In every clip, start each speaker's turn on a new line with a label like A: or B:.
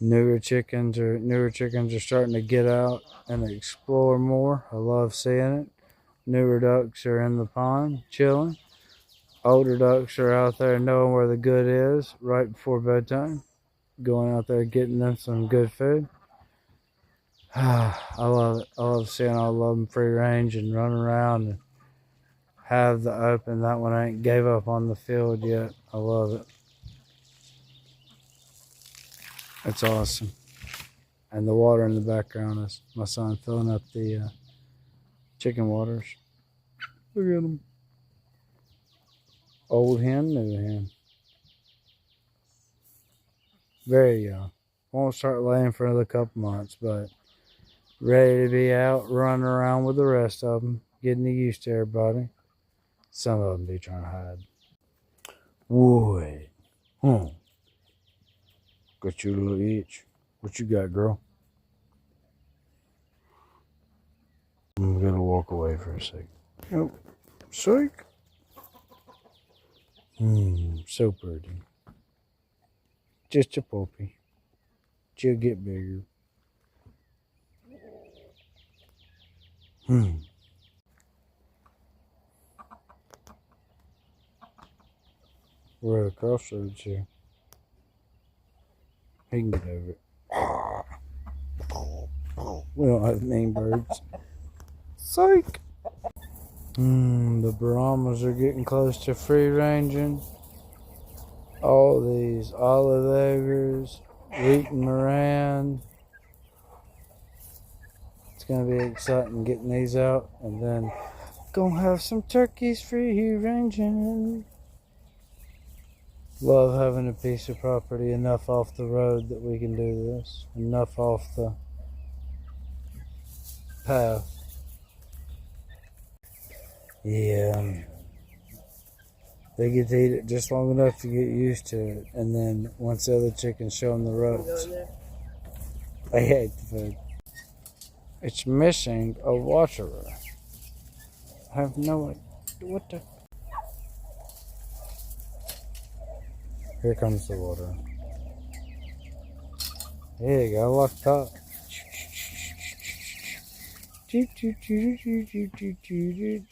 A: Newer chickens are starting to get out and explore more. I love seeing it. Newer ducks are in the pond chilling. Older ducks are out there knowing where the good is right before bedtime, going out there getting them some good food. I love it. I love seeing all of them free range and run around and have the open. That one ain't gave up on the field yet. I love it. It's awesome. And the water in the background is my son filling up the chicken waters. Look at them. Old hen, new hen. Very young. Won't start laying for another couple months, but ready to be out running around with the rest of them, getting used to everybody. Some of them be trying to hide. Wait. Got your little itch. What you got, girl? I'm gonna walk away for a second. Oh, psych. So pretty. Just a puppy. She'll get bigger. We're at a crossroads here. He can get over it. We don't have mean birds. Psych! The Brahmas are getting close to free ranging. All these olive eggers, wheat Moran. It's gonna be exciting getting these out, and then gonna have some turkeys free ranging. Love having a piece of property enough off the road that we can do this, enough off the path. Yeah, they get to eat it just long enough to get used to it, and then once the other chickens show them the ropes, they hate the food. It's missing a waterer. I have no idea what the. Here comes the water. There you go, locked up.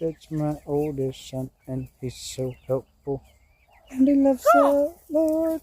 A: That's my oldest son, and he's so helpful. And he loves the Lord.